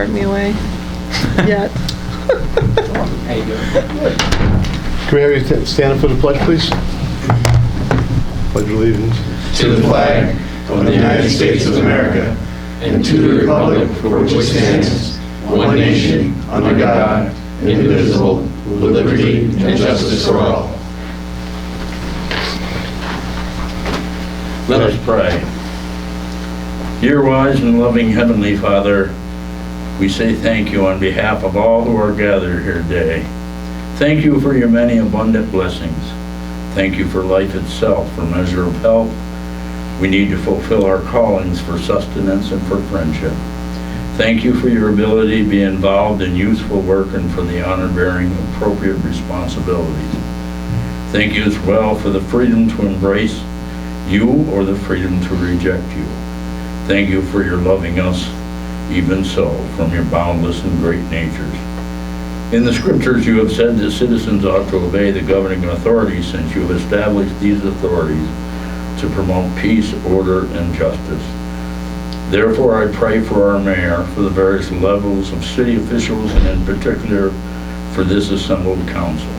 me away yet. How you doing? Can we have you stand up for the pledge, please? Pledge allegiance to the flag of the United States of America and to the republic for which it stands, one nation, under God, indivisible, with liberty and justice for all. Let us pray. Dear wise and loving Heavenly Father, we say thank you on behalf of all who are gathered here today. Thank you for your many abundant blessings. Thank you for life itself, for measure of health. We need to fulfill our callings for sustenance and for friendship. Thank you for your ability to be involved in useful work and for the honor-bearing appropriate responsibilities. Thank you as well for the freedom to embrace you or the freedom to reject you. Thank you for your loving us, even so, from your boundless and great natures. In the scriptures you have said that citizens ought to obey the governing authorities since you have established these authorities to promote peace, order, and justice. Therefore, I pray for our mayor, for the various levels of city officials, and in particular for this assembled council.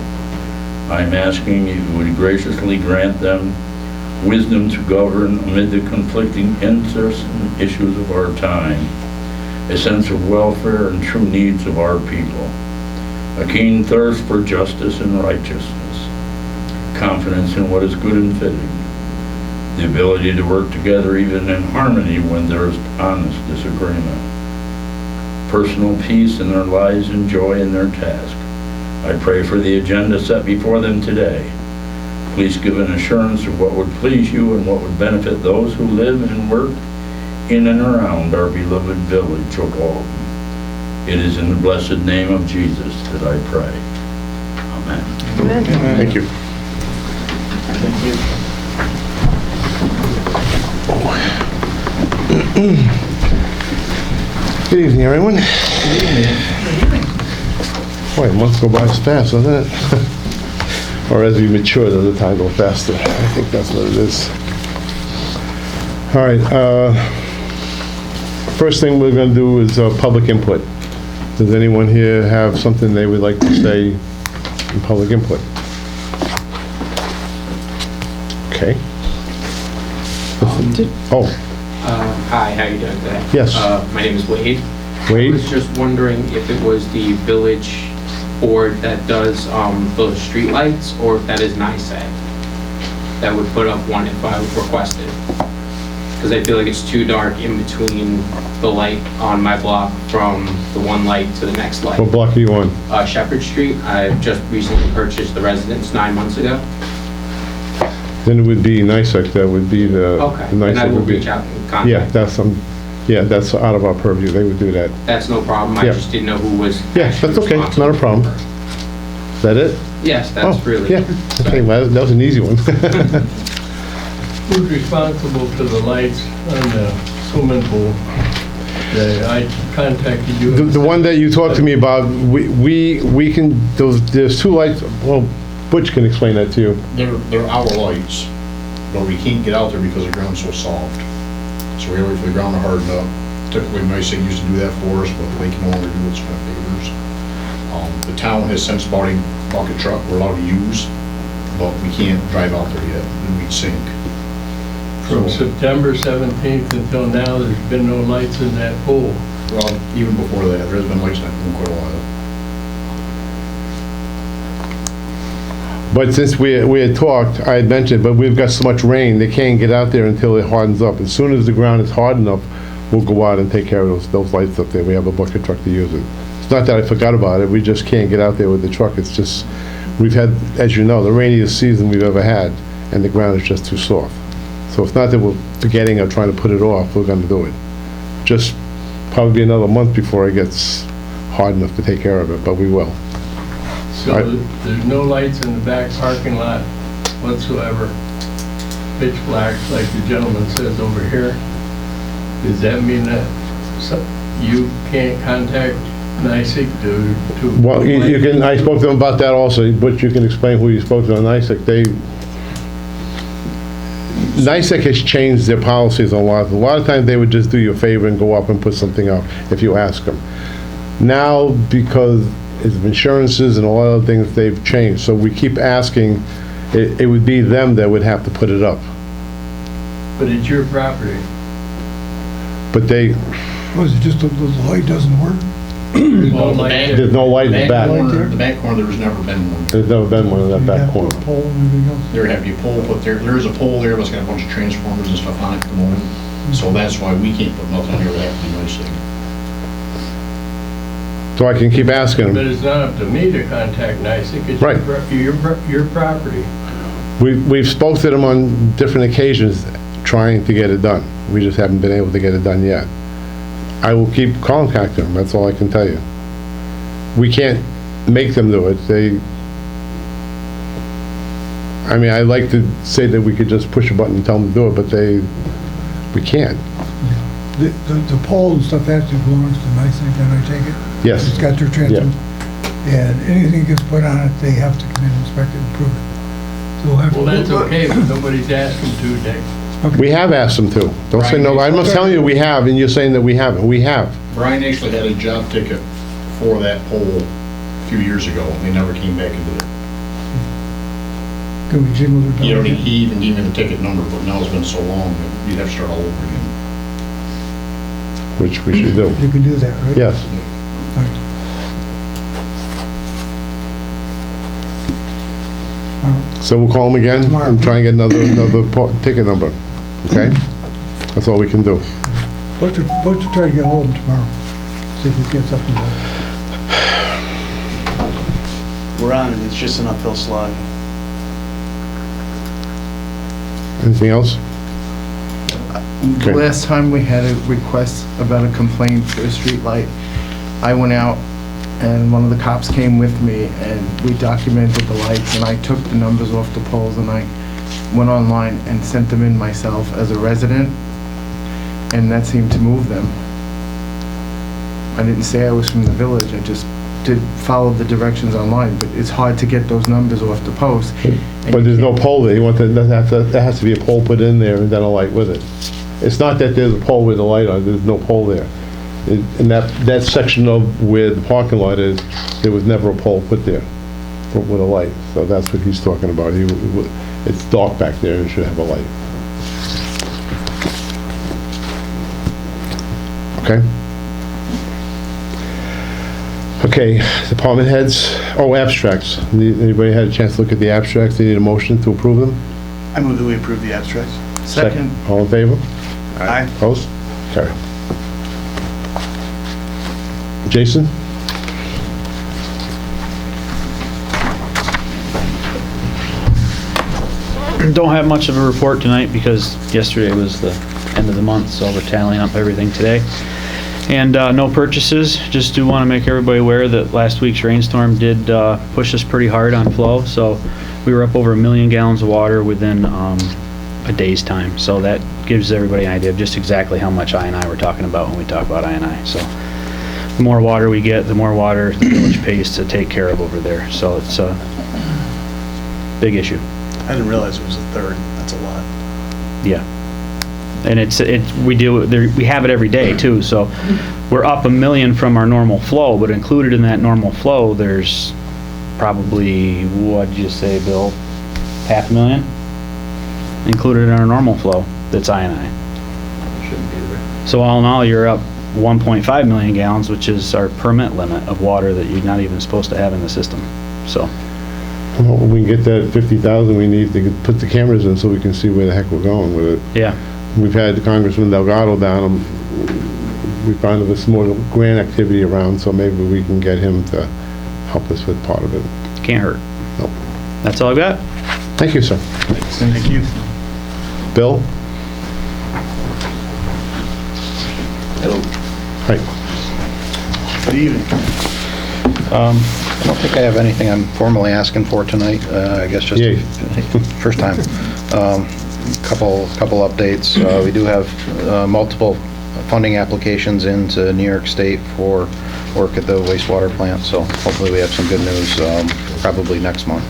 I am asking you would graciously grant them wisdom to govern amid the conflicting interests and issues of our time, a sense of welfare and true needs of our people, a keen thirst for justice and righteousness, confidence in what is good and fitting, the ability to work together even in harmony when there is honest disagreement, personal peace in their lives and joy in their task. I pray for the agenda set before them today. Please give an assurance of what would please you and what would benefit those who live and work in and around our beloved village of Walton. It is in the blessed name of Jesus that I pray. Amen. Amen. Thank you. Thank you. Good evening, everyone. Boy, months go by fast, doesn't it? Or as we mature, the time go faster. I think that's what it is. All right. First thing we're going to do is public input. Does anyone here have something they would like to say in public input? Okay. Hi, how you doing today? Yes. My name is Wade. Wade? I was just wondering if it was the village board that does those street lights, or if that is NICEAG that would put up one if I requested. Because I feel like it's too dark in between the light on my block from the one light to the next light. What block are you on? Shepherd Street. I've just recently purchased the residence 9 months ago. Then it would be NICEAG. That would be the... Okay, the and I NICEAG will would be- reach out and contact. Yeah, that's out of our purview. They would do that. That's no problem. I Yeah. just didn't know who was. Yeah, that's okay. It's not a problem. Is that it? Yes, that's Oh, really. yeah. Okay, well, that was an easy one. Who's responsible for the lights on the swimming pool? I contacted you. The one that you talked to me about, we can, there's two lights, well, Butch can explain that to you. They're our lights, but we can't get out there because the ground's so soft. So we wait for the ground to harden up. Typically, NICEAG used to do that for us, but they can no longer do it, so it favors. The town has since bought a bucket truck we're allowed to use, but we can't drive out there yet, and we'd sink. From So, September 17th until now, there's been no lights in that pool. well, even before that, there's been lights in that pool quite a while. But since we had talked, I had mentioned, but we've got so much rain, they can't get out there until it hardens up. As soon as the ground is hard enough, we'll go out and take care of those lights up there. We have a bucket truck to use it. It's not that I forgot about it, we just can't get out there with the truck. It's just, we've had, as you know, the rainiest season we've ever had, and the ground is just too soft. So it's not that we're forgetting or trying to put it off, we're gonna do it. Just probably another month before it gets hard enough to take care of it, but we will. So there's no lights in the back parking lot whatsoever. Pitch black, like the gentleman says over here. Does that mean that you can't contact NICEAG to? Well, you can, I spoke to them about that also, but you can explain who you spoke to on NICEAG. NICEAG has changed their policies a lot. A lot of times they would just do you a favor and go up and put something up if you ask them. Now, because of insurances and all other things, they've changed. So we keep asking, it would be them that would have to put it up. But it's your property. But they, Was it just the light doesn't work? There's no Well, the light back- there. there's no light in the back. The back corner, there's never been one. There's never been one in that You back have to corner. put a pole and everything else? There have to be a pole put there. There is a pole there, but it's got a bunch of transformers and stuff on it at the moment. So that's why we can't put nothing here that have to be NICEAG. So I can keep asking But them. it's not up to me to contact NICEAG. It's Right. your property. We've spoke to them on different occasions trying to get it done. We just haven't been able to get it done yet. I will keep contacting them, that's all I can tell you. We can't make them do it. I mean, I'd like to say that we could just push a button and tell them to do it, but we can't. The pole and stuff actually belongs to NICEAG, then I take it? Yes. It's got their transfer. And anything gets put on it, they have to come in and inspect it and prove it. So we'll have to. Well, that's okay, but nobody's asked them to, Dick. We have asked them to. Don't say no. I'm not telling you we have, and you're saying that we haven't. We have. Brian actually had a job ticket for that pole a few years ago. They never came back and did it. Can we jingle their He bell? already, he even gave me the ticket number, but now it's been so long that you'd have to start all over again. Which we should do. You can do that, right? Yes. All right. So we'll call them again Tomorrow. and try and get another ticket number. Okay? That's all we can do. Let's try to get hold of them tomorrow. See if we can get something done. We're on it, it's just an uphill slog. Anything else? The Okay. last time we had a request about a complaint for a street light, I went out and one of the cops came with me and we documented the lights and I took the numbers off the poles and I went online and sent them in myself as a resident and that seemed to move them. I didn't say I was from the village, I just did follow the directions online, but it's hard to get those numbers off the post. But there's no pole there. You want there has to be a pole put in there and then a light with it. It's not that there's a pole with a light on it. There's no pole there. In that section of where the parking lot is, there was never a pole put there with a light. So that's what he's talking about. It's dark back there and it should have a light. Okay? Okay, department heads. Oh, abstracts. Anybody had a chance to look at the abstracts? They need a motion to approve them? I move that we approve the abstracts. Second. All in favor? Aye. Opposed? Carry. Jason? Don't have much of a report tonight because yesterday was the end of the month, so we're tallying up everything today. And no purchases. Just do want to make everybody aware that last week's rainstorm did push us pretty hard on flow, so we were up over 1 million gallons of water within a day's time. So that gives everybody an idea of just exactly how much I&I we're talking about when we talk about I&I. So the more water we get, the more water the village pays to take care of over there. So it's a big issue. I didn't realize it was a third, that's a lot. Yeah. And we have it every day too, so we're up 1 million from our normal flow, but included in that normal flow, there's probably, what'd you say, Bill? 500,000? Included in our normal flow, that's I&I. Shouldn't be there. So all in all, you're up 1.5 million gallons, which is our permit limit of water that you're not even supposed to have in the system, so. Well, when we get that 50,000, we need to put the cameras in so we can see where the heck we're going with it. Yeah. We've had Congressman Delgado down, we found there's more grant activity around, so maybe we can get him to help us with part of it. Can't hurt. Nope. That's all I've got. Thank you, sir. Thank you. Bill? Hello. Hi. Good evening. I don't think I have anything I'm formally asking for tonight. I guess just Yay. first time. Couple updates. We do have multiple funding applications into New York State for work at the wastewater plant, so hopefully we have some good news probably next month.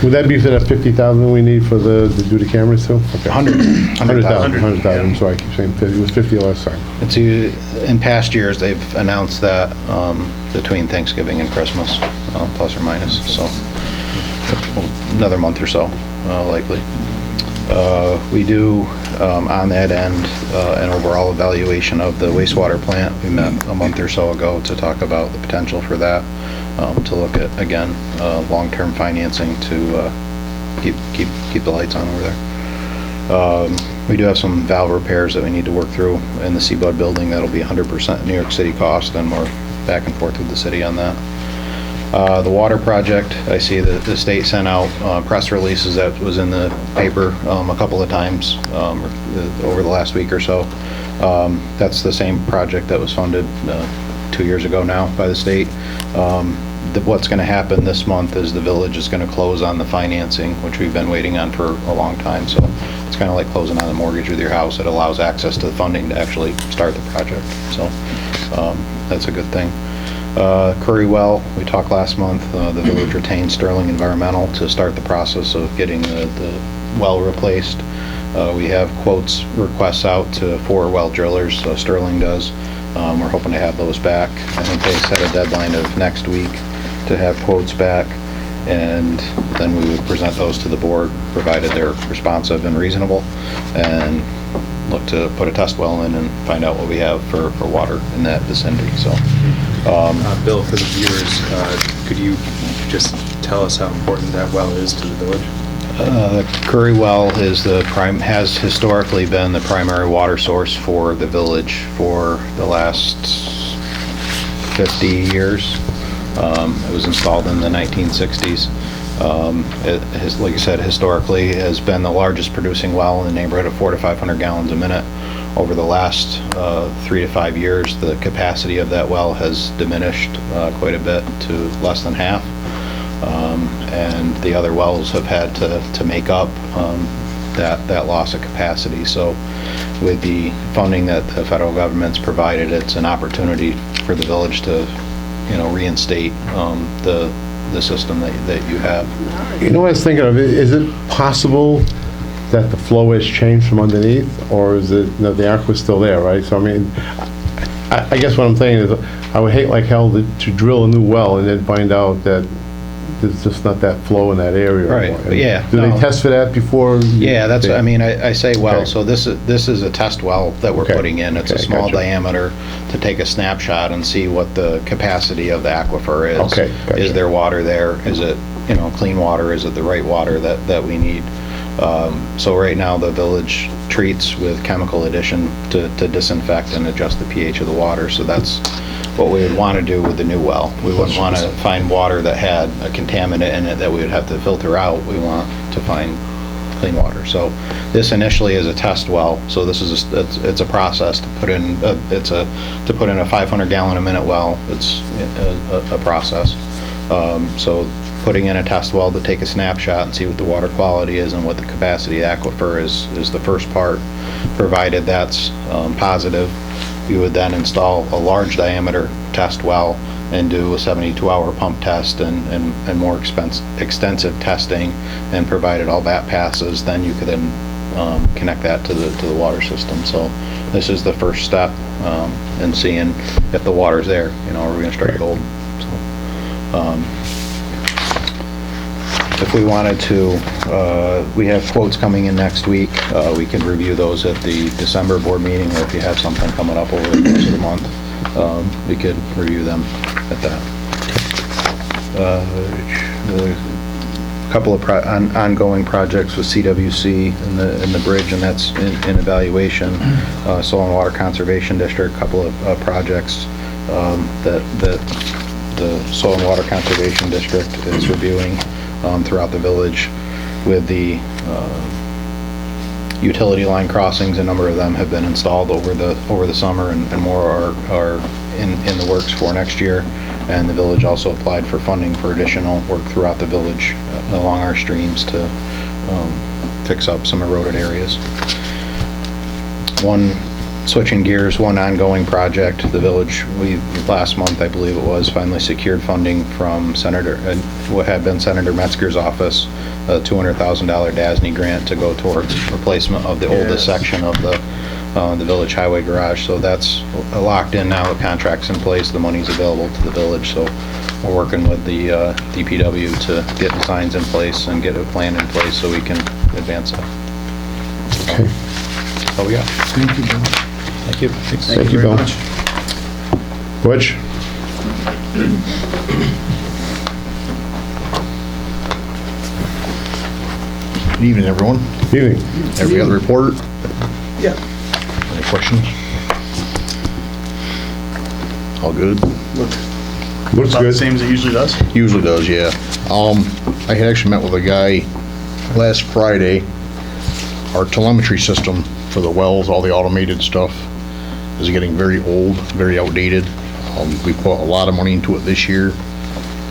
Would that be for that 50,000 we need for to do the cameras too? Okay. 100,000, I'm sorry, I keep saying 50, it was 50 last time. In past years, they've announced that between Thanksgiving and Christmas, plus or minus, so another month or so, likely. We do, on that end, an overall evaluation of the wastewater plant. We met a month or so ago to talk about the potential for that, to look at, again, long-term financing to keep the lights on over there. We do have some valve repairs that we need to work through in the Seabud building. That'll be 100% New York City cost, and we're back and forth with the city on that. The water project, I see that the state sent out press releases that was in the paper a couple of times over the last week or so. That's the same project that was funded 2 years ago now by the state. What's going to happen this month is the village is going to close on the financing, which we've been waiting on for a long time. So it's kind of like closing on a mortgage with your house. It allows access to the funding to actually start the project. So that's a good thing. Curry Well, we talked last month, the village retained Sterling Environmental to start the process of getting the well replaced. We have quotes requests out to 4 well drillers, Sterling does. We're hoping to have those back. I think they set a deadline of next week to have quotes back, and then we would present those to the board, provided they're responsive and reasonable, and look to put a test well in and find out what we have for water in that vicinity. So, Bill, for the viewers, could you just tell us how important that well is to the village? The Curry Well has historically been the primary water source for the village for the last 50 years. It was installed in the 1960s. It has, like I said, historically has been the largest producing well in the neighborhood of 400 to 500 gallons a minute. Over the last 3 to 5 years, the capacity of that well has diminished quite a bit to less than half. And the other wells have had to make up that loss of capacity. So with the funding that the federal government's provided, it's an opportunity for the village to, reinstate the system that you have. You know what I was thinking of? Is it possible that the flow has changed from underneath, or is it, the aqua's still there, right? So I mean, I guess what I'm saying is, I would hate like hell to drill a new well and then find out that there's just not that flow in that area. Right, anymore. yeah. Do they test for that before? Yeah, that's, I mean, I say well, Okay. so this is a test well that we're Okay. putting in. It's a Okay, small gotcha. diameter to take a snapshot and see what the capacity of the aquifer is. Okay, gotcha. Is there water there? Is it, clean water? Is it the right water that we need? So right now, the village treats with chemical addition to disinfect and adjust the pH of the water. So that's what we would want to do with the new well. We wouldn't want to find water that had a contaminant in it that we would have to filter out. We want to find clean water. So this initially is a test well. So this is it's a process to put in. To put in a 500 gallon a minute well. It's a process. So putting in a test well to take a snapshot and see what the water quality is and what the capacity of the aquifer is the first part. Provided that's positive, we would then install a large diameter test well and do a 72-hour pump test and more extensive testing, and provided all that passes, then you could then connect that to the water system. So this is the first step in seeing if the water's there. Are we going to strike gold? So, if we wanted to, we have quotes coming in next week. We can review those at the December board meeting, or if you have something coming up over the course of the month, we could review them at that. A couple of ongoing projects with CWC in the bridge, and that's in evaluation. Soil and Water Conservation District, a couple of projects that the Soil and Water Conservation District is reviewing throughout the village with the utility line crossings. A number of them have been installed over the summer, and more are in the works for next year. And the village also applied for funding for additional work throughout the village along our streams to fix up some eroded areas. One switching gears, one ongoing project, the village, last month, I believe it was, finally secured funding from what had been Senator Metzger's office, a $200,000 DASNY grant to go towards replacement of the oldest section of the village highway garage. So that's locked in now, the contract's in place, the money's available to the village, so we're working with the DPW to get the signs in place and get a plan in place so we can advance it. Okay. That's all we got. Thank you, Bill. Thank you. Thank you, Bill. Butch? Good evening, everyone. Evening. Everybody got the report? Yeah. Any questions? All good? Looks About the good. same as it usually does? Usually does, yeah. I had actually met with a guy last Friday. Our telemetry system for the wells, all the automated stuff, is getting very old, very outdated. We put a lot of money into it this year.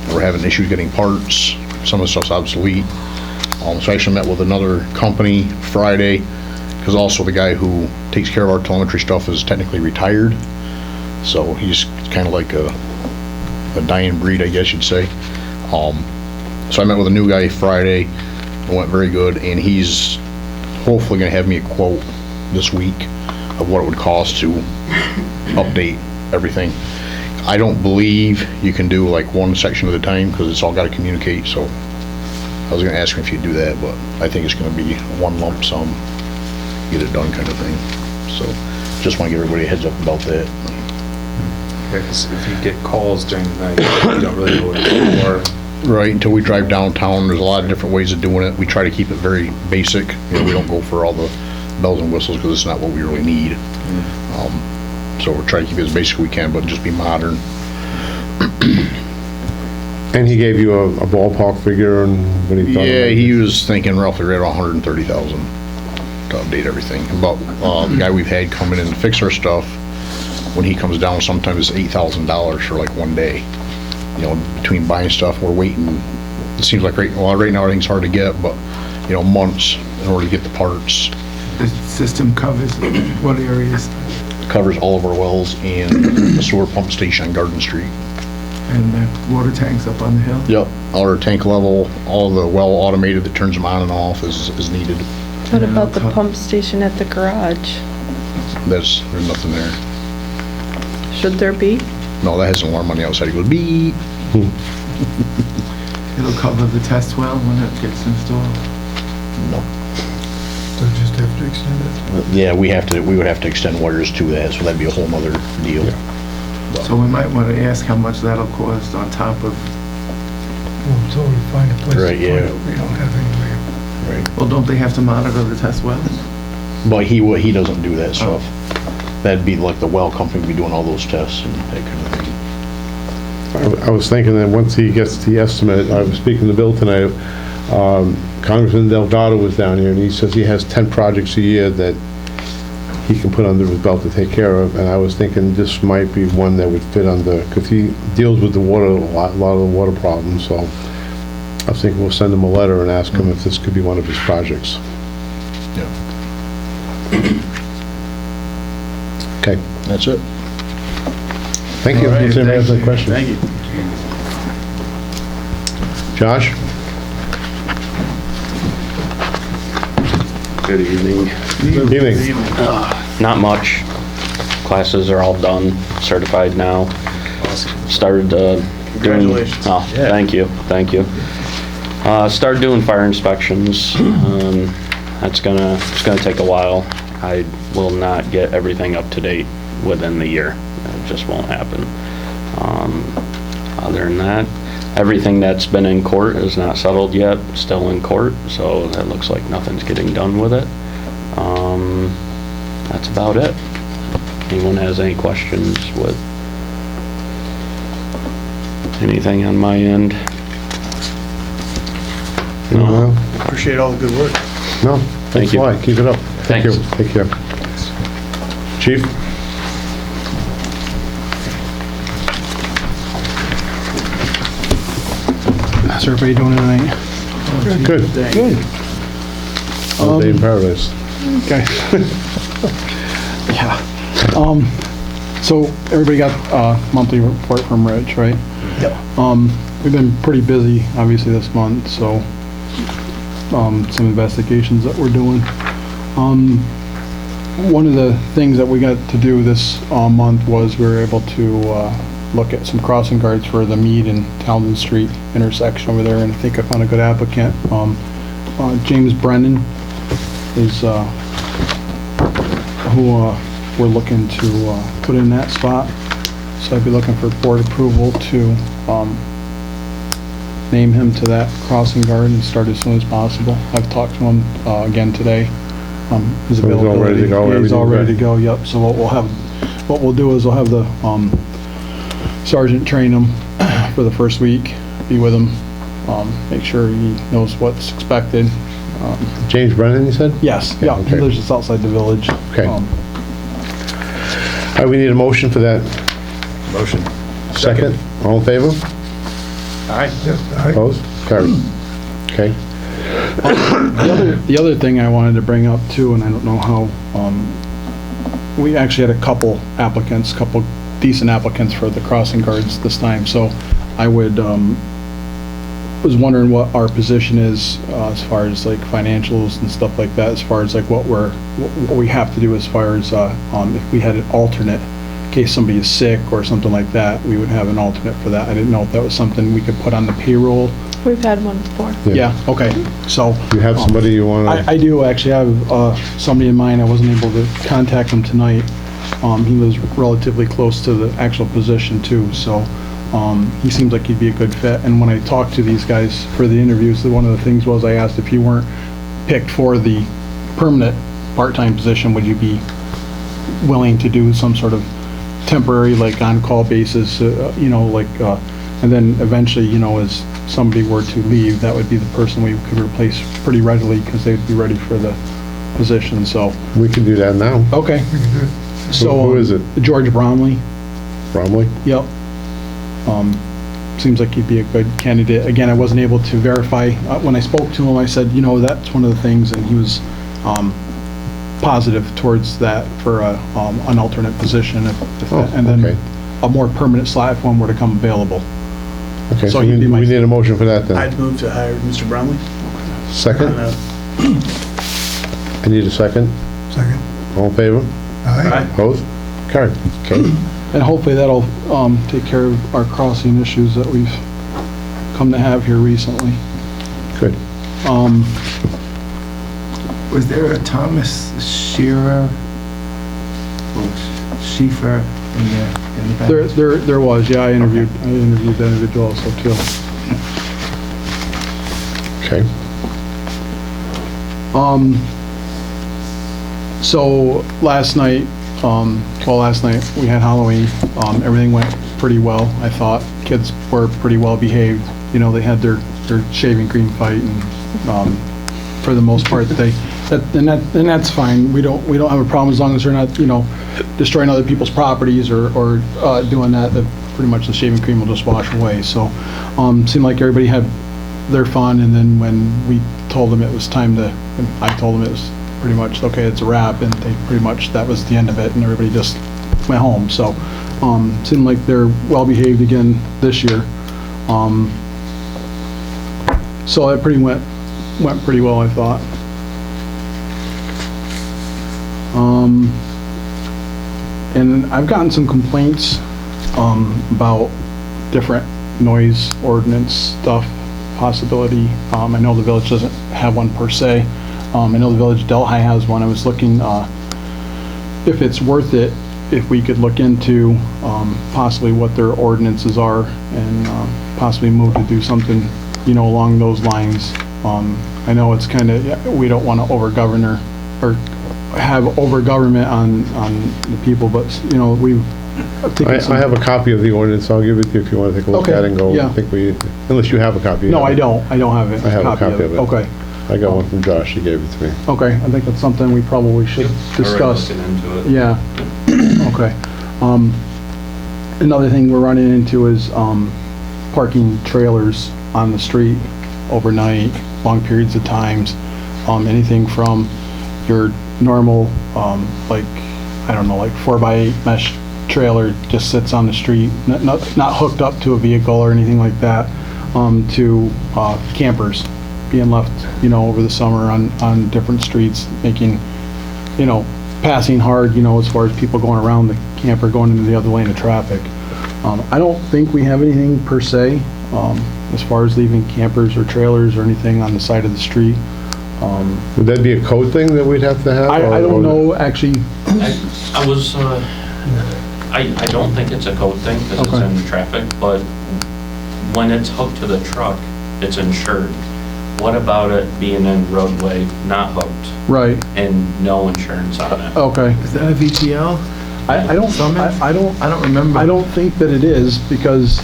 We're having issues getting parts. Some of the stuff's obsolete. So I actually met with another company Friday, because also the guy who takes care of our telemetry stuff is technically retired. So he's kind of like a dying breed, I guess you'd say. So I met with a new guy Friday. It went very good, and he's hopefully gonna have me a quote this week of what it would cost to update everything. I don't believe you can do like one section at a time, because it's all gotta communicate, so I was gonna ask him if you'd do that, but I think it's gonna be one lump sum, get it done kind of thing. So just wanna give everybody a heads up about that. Because if you get calls during the night, you don't really know what it's for. Right, until we drive downtown, there's a lot of different ways of doing it. We try to keep it very basic. You know, we don't go for all the bells and whistles, because it's not what we really need. So we're trying to keep it as basic as we can, but just be modern. And he gave you a ballpark figure and what he thought? Yeah, he was thinking roughly right around 130,000 to update everything. But the guy we've had come in and fix our stuff, when he comes down, sometimes it's $8,000 for like one day. You know, between buying stuff, we're waiting. It seems like right now everything's hard to get, but you know, months in order to get the parts. The system covers what areas? Covers all of our wells and the sewer pump station on Garden Street. And the water tanks up on the hill? Yep, all our tank level, all the well automated that turns them on and off is needed. What about the pump station at the garage? There's nothing there. Should there be? No, that has an alarm on the outside. It goes beep. It'll cover the test well when it gets installed? No. They'll just have to extend it. Yeah, we would have to extend wires to that, so that'd be a whole nother deal. So we might want to ask how much that'll cost on top of, Well, until we find a place to put Right, it, yeah. we don't have any way. Right. well, don't they have to monitor the test wells? But he doesn't do that stuff. That'd be like the well company would be doing all those tests and that kind of thing. I was thinking that once he gets the estimate, I was speaking to Bill tonight, Congressman Delgado was down here, and he says he has 10 projects a year that he can put under his belt to take care of, and I was thinking this might be one that would fit under, because he deals with the water, a lot of the water problems, so I was thinking we'll send him a letter and ask him if this could be one of his projects. Yeah. Okay, That's it. thank you. All right, Does anybody have any questions? Thank you. Josh? Good evening. Evening. Not much. Classes are all done, certified now. Started doing... Congratulations. Oh, thank you, thank you. Started doing fire inspections. It's gonna take a while. I will not get everything up to date within the year. It just won't happen. Other than that, everything that's been in court is not settled yet, still in court, so it looks like nothing's getting done with it. That's about it. Anyone has any questions with anything on my end? No? Appreciate all the good work. No, thanks a you. lot, keep it up. Thank you. Thanks. Take care. Chief? How's everybody doing tonight? Good. Good. All day in paradise. Okay. Yeah. So everybody got a monthly report from Rich, right? Yep. We've been pretty busy, obviously, this month, so, some investigations that we're doing. One of the things that we got to do this, month was we were able to, look at some crossing guards for the Meade and Townsend Street intersection over there, and I think I found a good applicant. James Brennan is, who, we're looking to, put in that spot. So I'd be looking for board approval to, name him to that crossing guard and start as soon as possible. I've talked to him, again today. His So he's all ready to go, Yeah, he's all everything's ready to go, yep. So what we'll do is we'll have the, sergeant train him for the first week, be with him, make sure he knows what's expected. James Brennan, you said? Yes, Yeah, yeah, he okay. lives just outside the village. Okay. All right, we need a motion for that. Motion. Second. All in favor? Aye. Opposed? Carried. Okay. The other thing I wanted to bring up too, and I don't know how, we actually had a couple decent applicants for the crossing guards this time, so I was wondering what our position is, as far as like financials and stuff like that, as far as like what we have to do as far as, if we had an alternate, in case somebody is sick or something like that, we would have an alternate for that. I didn't know if that was something we could put on the payroll. We've had one before. Yeah, okay, so. You have somebody you want to? I do actually have somebody in mind. I wasn't able to contact him tonight. He lives relatively close to the actual position too, so he seems like he'd be a good fit. And when I talked to these guys for the interviews, one of the things was I asked if you weren't picked for the permanent part-time position, would you be willing to do some sort of temporary, like on-call basis, and then eventually, as somebody were to leave, that would be the person we could replace pretty readily because they'd be ready for the position, so. We can do that now. Okay. We can do it. So, Who is it? George Bromley. Bromley? Yep. Seems like he'd be a good candidate. Again, I wasn't able to verify. When I spoke to him, I said, that's one of the things, and he was positive towards that for an alternate position, and then okay. a more permanent slot if one were to come available. Okay, So so we he'd be my- need a motion for that then. I'd move to hire Mr. Bromley. Second? On, I need a second. Second. All in favor? Aye. Opposed? Carried. Okay. And hopefully that'll take care of our crossing issues that we've come to have here recently. Good. Was there a Thomas Shearer or Schiefer in the back? There was, yeah, I interviewed that individual also too. Okay. So last night we had Halloween. Everything went pretty well, I thought. Kids were pretty well behaved. They had their shaving cream fight, and for the most part, that's fine. We don't have a problem as long as they're not, destroying other people's properties or doing that. Pretty much the shaving cream will just wash away. So, seemed like everybody had their fun, and then when we told them it was time to, I told them it was pretty much, okay, it's a wrap, and they pretty much, that was the end of it, and everybody just went home. So, seemed like they're well behaved again this year. So it went pretty well, I thought. And I've gotten some complaints about different noise ordinance stuff, possibility. I know the village doesn't have one per se. I know the village Delhi has one. I was looking if it's worth it, if we could look into possibly what their ordinances are and possibly move to do something, along those lines. I know it's kind of, we don't want to over-govern or have over-government on the people, but, we've taken some... I have a copy of the ordinance. I'll give it to you if you want to take a look at it and go. Yeah. I think unless you have a copy. No, I don't have it. I have a copy of it. Okay. I got one from Josh. He gave it to me. Okay, I think that's something we probably should discuss. Already looking into it. Yeah. Okay. Another thing we're running into is parking trailers on the street overnight, long periods of times. Anything from your normal, like I don't know, like 4x8 mesh trailer just sits on the street, not hooked up to a vehicle or anything like that, to campers being left, over the summer on different streets, making, passing hard, as far as people going around the camper, going into the other lane of traffic. I don't think we have anything per se, as far as leaving campers or trailers or anything on the side of the street. Would that be a code thing that we'd have to have? I don't know, actually. I don't think it's a code thing because it's in traffic, but when it's hooked to the truck, it's insured. What about it being in roadway, not hooked? Right. And no insurance on it? Okay. Is that a VTL? I don't remember. I don't think that it is because,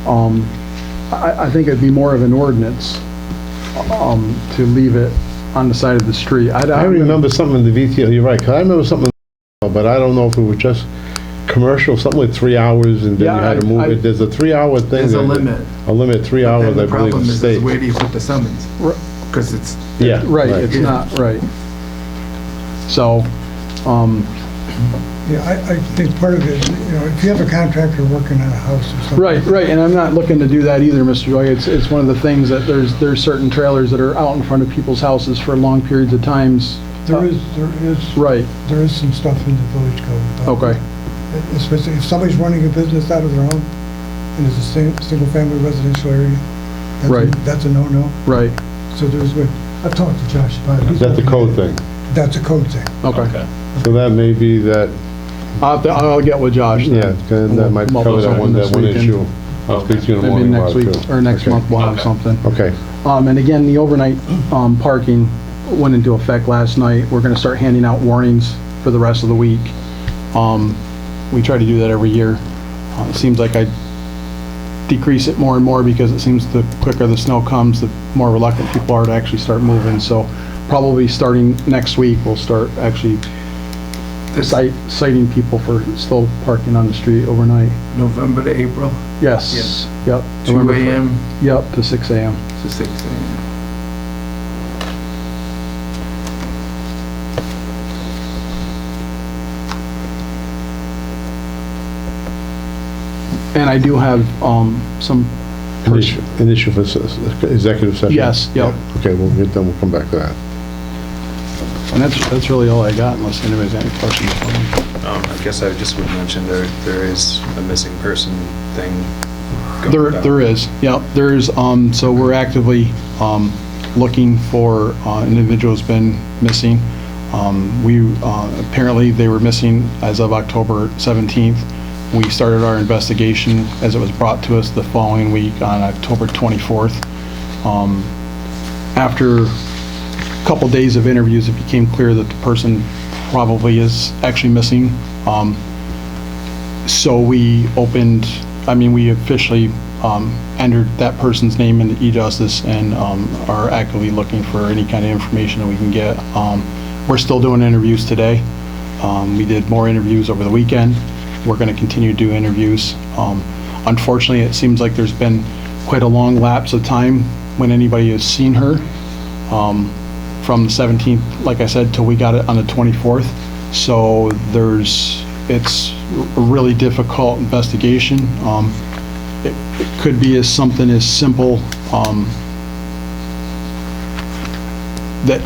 I think it'd be more of an ordinance, to leave it on the side of the street. I remember something in the VTL, you're right, 'cause I remember something, but I don't know if it was just commercial, something with 3 hours and then you had to move it. There's a 3-hour thing. There's a limit. A limit, 3 hours, I believe, The problem the is state. where do you put the summons? Because it's... Yeah. Right, it's not, right. So, Yeah, I think part of it, if you have a contractor working on a house or something. Right, and I'm not looking to do that either, Mr. Joy. It's one of the things that there's certain trailers that are out in front of people's houses for long periods of times. There is. Right. There is some stuff in the village code. Okay. Especially if somebody's running a business out of their home and it's a single-family residential area. Right. That's a no-no. Right. So I've talked to Josh about it. That's a code thing. That's a code thing. Okay. So that may be that, I'll get with Josh then. yeah, 'cause that might cover that one issue. I'll speak to you in the Maybe morning next about it week too. or next Okay. month we'll have something. Okay. And again, the overnight parking went into effect last night. We're going to start handing out warnings for the rest of the week. We try to do that every year. It seems like I decrease it more and more because it seems the quicker the snow comes, the more reluctant people are to actually start moving. So probably starting next week, we'll start actually citing people for still parking on the street overnight. November to April? Yes. Yep. 2 a.m. Yep, to 6 a.m. to 6 a.m. And I do have some... Initial for executive session? Yes, yep. Okay, we'll come back to that. And that's really all I got, unless anybody's got any questions for me. I guess I just would mention there is a missing person thing going down. There is, yeah, there's, so we're actively looking for an individual who's been missing. Apparently they were missing as of October 17th. We started our investigation as it was brought to us the following week on October 24th. After a couple days of interviews, it became clear that the person probably is actually missing. So we officially entered that person's name into e-justice and are actively looking for any kind of information that we can get. We're still doing interviews today. We did more interviews over the weekend. We're going to continue to do interviews. Unfortunately, it seems like there's been quite a long lapse of time when anybody has seen her. From the 17th, like I said, till we got it on the 24th. So it's a really difficult investigation. It could be as something as simple that,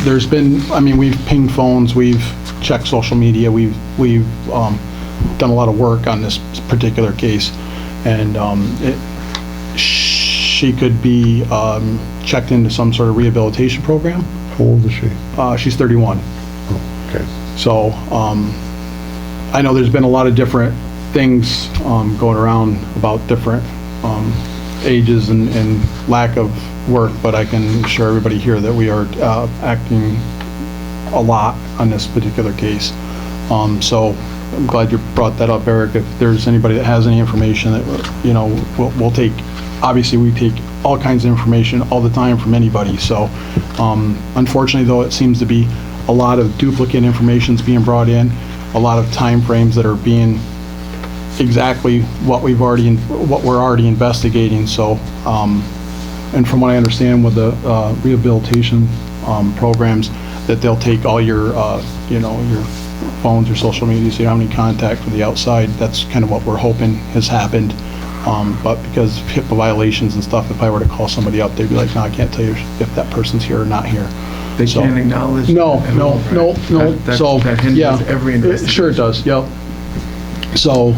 there's been, we've pinged phones, we've checked social media, we've done a lot of work on this particular case, and she could be checked into some sort of rehabilitation program. How old is she? She's 31. Oh, okay. So I know there's been a lot of different things going around about different ages and lack of work, but I can assure everybody here that we are acting a lot on this particular case. So I'm glad you brought that up, Eric. If there's anybody that has any information that, we'll take, obviously we take all kinds of information all the time from anybody. So unfortunately though, it seems to be a lot of duplicate information's being brought in, a lot of time frames that are being exactly what we're already investigating. So, and from what I understand with the rehabilitation programs, that they'll take all your, your phones or social media, so you don't have any contact with the outside. That's kind of what we're hoping has happened. But because of HIPAA violations and stuff, if I were to call somebody up, they'd be like, no, I can't tell you if that person's here or not here. They So- can't acknowledge? No, that at no, all, right? no, no. That- So, that hinders yeah, every it investigation. sure does, yep. So,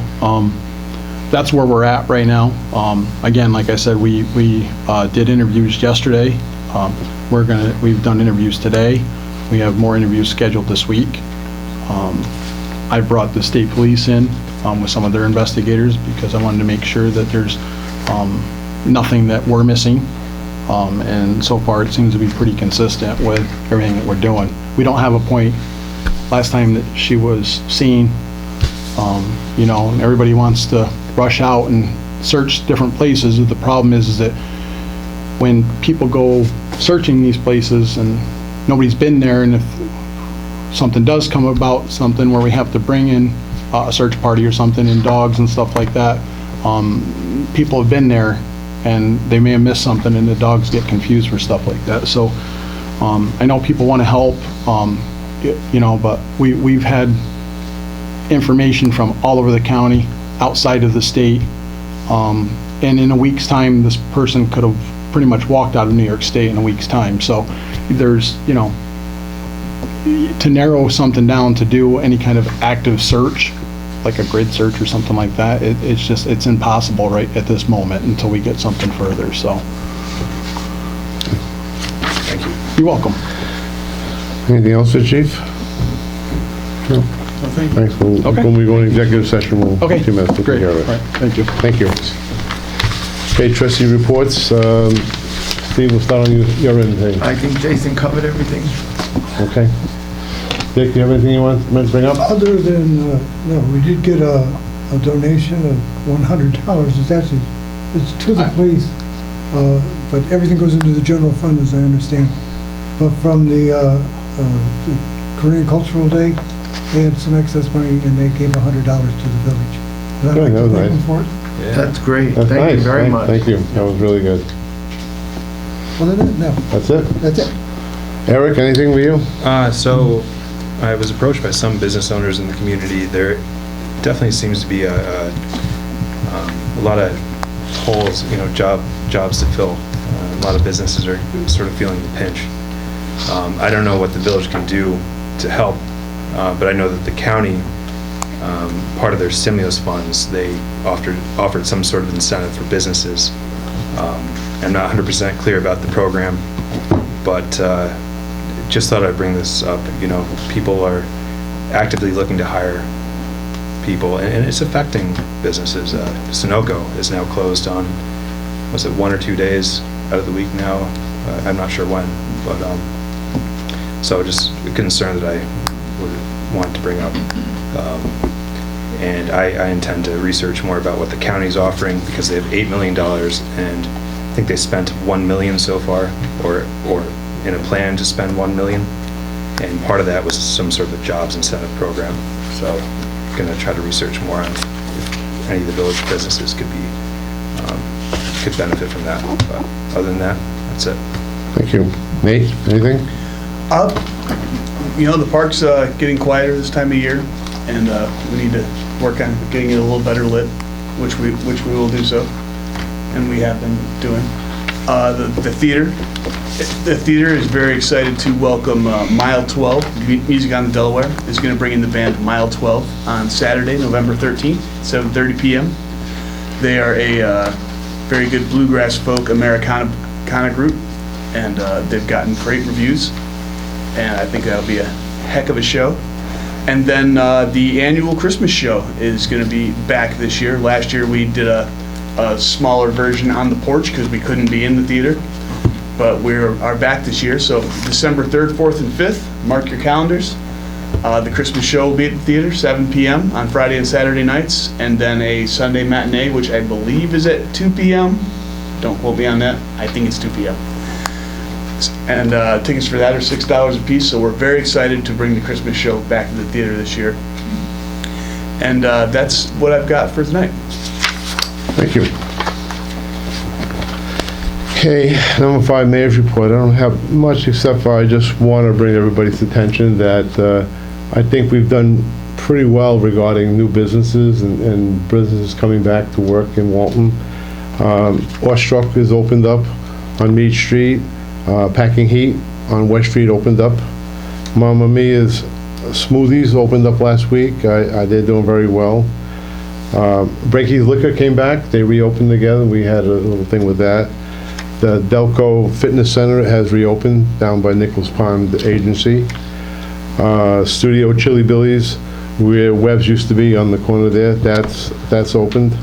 that's where we're at right now. Again, like I said, we did interviews yesterday. We've done interviews today. We have more interviews scheduled this week. I brought the state police in with some of their investigators because I wanted to make sure that there's nothing that we're missing. And so far, it seems to be pretty consistent with everything that we're doing. We don't have a point, last time that she was seen, you know, and everybody wants to rush out and search different places. The problem is that when people go searching these places and nobody's been there, and if something does come about, something where we have to bring in a search party or something, and dogs and stuff like that, people have been there and they may have missed something, and the dogs get confused for stuff like that. So I know people want to help, you know, but we've had information from all over the county, outside of the state, and in a week's time, this person could have pretty much walked out of New York State in a week's time. So there's, you know, to narrow something down to do any kind of active search, like a grid search or something like that, it's impossible right at this moment until we get something further, so. Thank you. You're welcome. Anything else, Chief? No. Thanks. When we go into executive session, we'll, Okay. 2 minutes, we'll take Great. care of it. All right. Thank you. Thank you. Okay, trustee reports. Steve, we'll start on your end thing. I think Jason covered everything. Okay. Dick, do you have anything you want to bring up? Other than, no, we did get a donation of $100. It's to the police, but everything goes into the general fund, as I understand. But from the Korean Cultural Day, they had some excess money and they gave $100 to the village. And I'd Good, like that to was thank nice. them for it. That's great. That's Thank you nice. very much. Thank you. That was really good. Other than that, no, That's it? that's it. Eric, anything with you? So I was approached by some business owners in the community. There definitely seems to be a lot of holes, you know, jobs to fill. A lot of businesses are sort of feeling the pinch. I don't know what the village can do to help, but I know that the county, part of their stimulus funds, they offered some sort of incentive for businesses. I'm not 100% clear about the program, but just thought I'd bring this up. You know, people are actively looking to hire people, and it's affecting businesses. Sunoco is now closed on, was it 1 or 2 days out of the week now? I'm not sure when, but so just a concern that I would want to bring up. And I intend to research more about what the county's offering, because they have $8 million, and I think they spent $1 million so far, or in a plan to spend $1 million, and part of that was some sort of a jobs incentive program. So I'm going to try to research more on if any of the village businesses could benefit from that. But other than that, that's it. Thank you. Nate, anything? You know, the park's getting quieter this time of year, and we need to work on getting it a little better lit, which we will do so, and we have been doing. The theater is very excited to welcome Mile 12. Music on the Delaware is going to bring in the band Mile 12 on Saturday, November 13th, 7:30 p.m. They are a very good bluegrass folk Americana group, and they've gotten great reviews, and I think that'll be a heck of a show. And then the annual Christmas show is going to be back this year. Last year we did a smaller version on the porch because we couldn't be in the theater, but we are back this year. So December 3rd, 4th, and 5th, mark your calendars. The Christmas show will be at the theater, 7 p.m. on Friday and Saturday nights, and then a Sunday matinee, which I believe is at 2 p.m. Don't quote me on that. I think it's 2 p.m. And tickets for that are $6 a piece, so we're very excited to bring the Christmas show back to the theater this year. And that's what I've got for tonight. Thank you. Okay, number 5, mayor's report. I don't have much except for I just want to bring everybody's attention that I think we've done pretty well regarding new businesses and businesses coming back to work in Walton. Ostrich is opened up on Meade Street. Packing Heat on West Street opened up. Mamma Mia's Smoothies opened up last week. They're doing very well. Breaky's Liquor came back. They reopened together. We had a little thing with that. The Delco Fitness Center has reopened down by Nichols Pond Agency. Studio Chili Billy's, where Webb's used to be on the corner there, that's opened.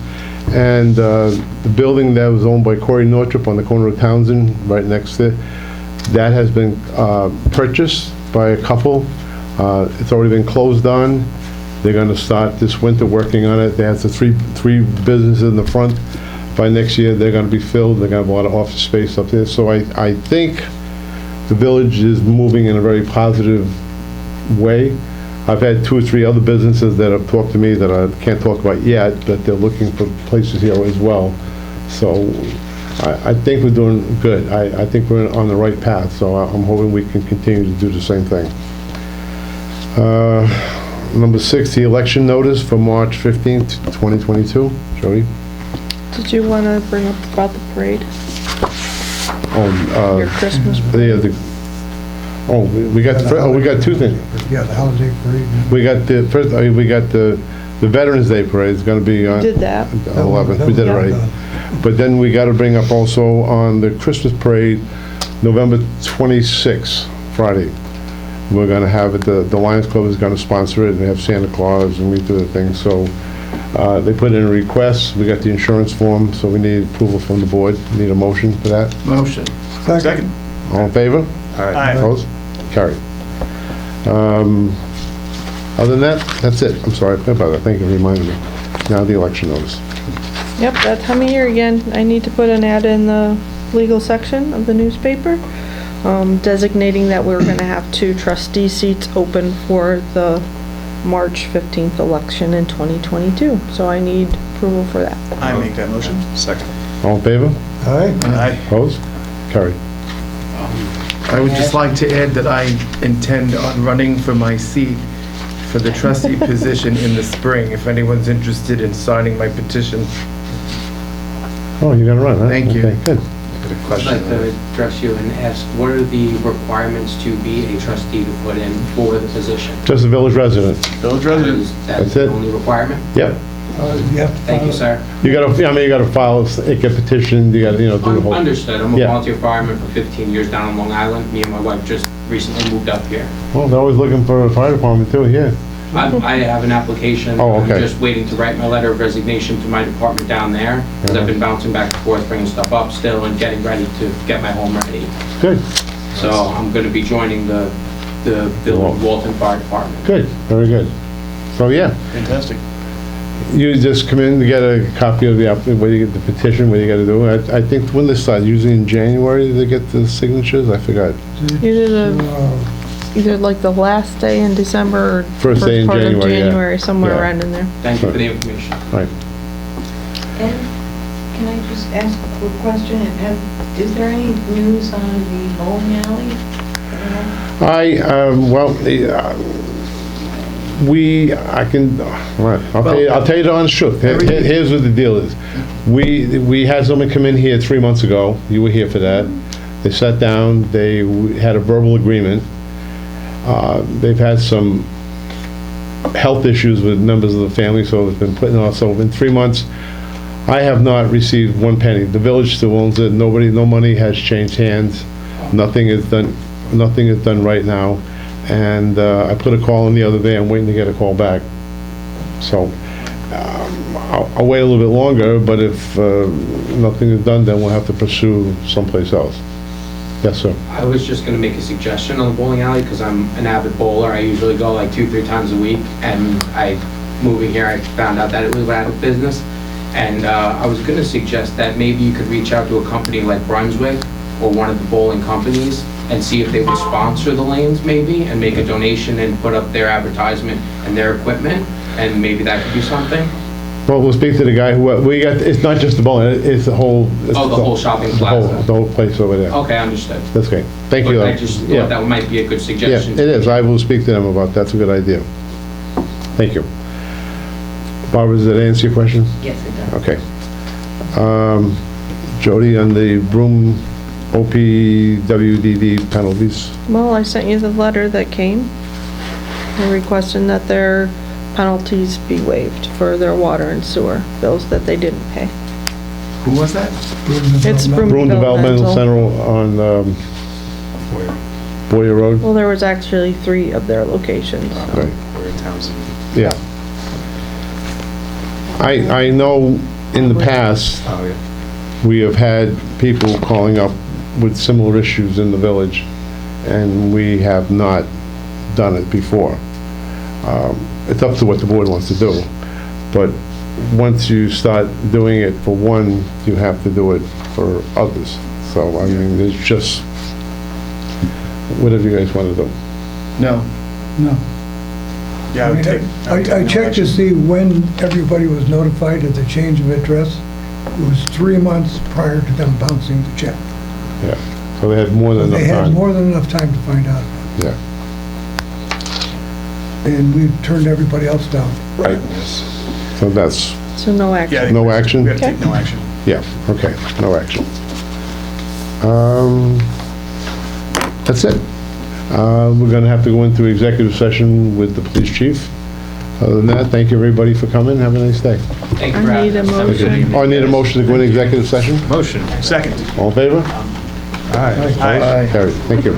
And the building that was owned by Corey Northrop on the corner of Townsend, right next to it, that has been purchased by a couple. It's already been closed on. They're going to start this winter working on it. They have the three businesses in the front. By next year, they're going to be filled. They're going to have a lot of office space up there. So I think the village is moving in a very positive way. I've had 2 or 3 other businesses that have talked to me that I can't talk about yet, but they're looking for places here as well. So I think we're doing good. I think we're on the right path, so I'm hoping we can continue to do the same thing. Number 6, the election notice for March 15th, 2022. Jody? Did you want to bring up about the parade? Your Christmas parade? We got 2 things. Yeah, the holiday parade. We got the Veterans Day parade. It's going to be on Did that. 11th. We did it right. But then we got to bring up also on the Christmas parade, November 26th, Friday. We're going to have it. The Lions Club is going to sponsor it, and they have Santa Claus and we do the thing. So they put in a request. We got the insurance form, so we need approval from the board. Need a motion for that. Motion. Second. All in favor? Aye. Opposed? Carried. Other than that, that's it. I'm sorry about that. Thank you for reminding me. Now the election notice. Yep, that time of year again, I need to put an ad in the legal section of the newspaper, designating that we're gonna have 2 trustee seats open for the March 15th election in 2022. So I need approval for that. I make that motion. Second. All in favor? Aye. Aye. Opposed? Carried. I would just like to add that I intend on running for my seat for the trustee position in the spring, if anyone's interested in signing my petition. Oh, you're gonna run, huh? Thank you. Okay, good. I'd like to address you and ask, what are the requirements to be a trustee to put in for the position? Just a village resident. Village resident. Is that That's the it. only requirement? Yep. Yeah. Thank you, sir. You gotta file, get petitioned, you gotta, do the whole. Understood. I'm a Yeah. volunteer fireman for 15 years down on Long Island. Me and my wife just recently moved up here. Well, they're always looking for a fire department too, yeah. I have an application. Oh, okay. I'm just waiting to write my letter of resignation to my department down there, because I've been bouncing back and forth, bringing stuff up still and getting ready to get my home ready. Good, So I'm going to be joining the Walton Fire Department. good, very good. So, yeah, Fantastic. you just come in to get a copy of the where you get the petition, what you gotta do. I think when they start, usually in January, they get the signatures, I forgot. Either like the last day in December or First day in part of January, yeah. January, somewhere Yeah. around in there. Thank you for the information. Right. And can I just ask a quick question? Is there any news on the bowling alley? I'll tell you the honest truth. Here's what the deal is. We had someone come in here 3 months ago. You were here for that. They sat down, they had a verbal agreement. They've had some health issues with members of the family, so it's been putting off. So in 3 months, I have not received 1 penny. The village still owns it. No money has changed hands. Nothing is done right now. And I put a call in the other day. I'm waiting to get a call back. So I'll wait a little bit longer, but if nothing is done, then we'll have to pursue someplace else. Yes, sir. I was just going to make a suggestion on the bowling alley, because I'm an avid bowler. I usually go like 2-3 times a week, and moving here, I found out that it was out of business. And I was going to suggest that maybe you could reach out to a company like Brunswick or one of the bowling companies and see if they would sponsor the lanes maybe, and make a donation and put up their advertisement and their equipment, and maybe that could be something. Well, we'll speak to the guy who, we got, it's not just the bowling, it's the whole. it's Oh, the whole shopping plaza. The whole place over there. Okay, understood. That's great. Thank you. But I though. just Yeah. thought that might be a good Yeah, suggestion. it is. I will speak to them about, that's a good idea. Thank you. Barbara, does that answer your question? Yes, it does. Okay. Jody, on the broom OPWDD penalties, Well, I sent you the letter that came. They're requesting that their penalties be waived for their water and sewer bills that they didn't pay. Who was that? It's Broome Broome Developmental Developmental. Center on Boyer Road. Well, there was actually 3 of their locations. Right. We're in Townsend. Yeah. I know in the past, Oh, yeah. we have had people calling up with similar issues in the village, and we have not done it before. It's up to what the board wants to do, but once you start doing it for one, you have to do it for others. So, I mean, it's just, whatever you guys want to do. No. No. Yeah, I would take. I checked to see when everybody was notified of the change of address. It was 3 months prior to them bouncing the check. Yeah, so they had more than enough They had time. more than enough time to find out. Yeah, And we turned everybody else down. right. So that's, So no action. Yeah, I think No action? We have to take no action. yeah, okay, no action. That's it. We're gonna have to go into executive session with the police chief. Other than that, thank you everybody for coming. Have a nice day. Thank you for I need a having us. Have good motion. evening. Oh, I need a motion to go into executive session? Motion. Second. All in favor? Aye. Aye. Carried. Thank you.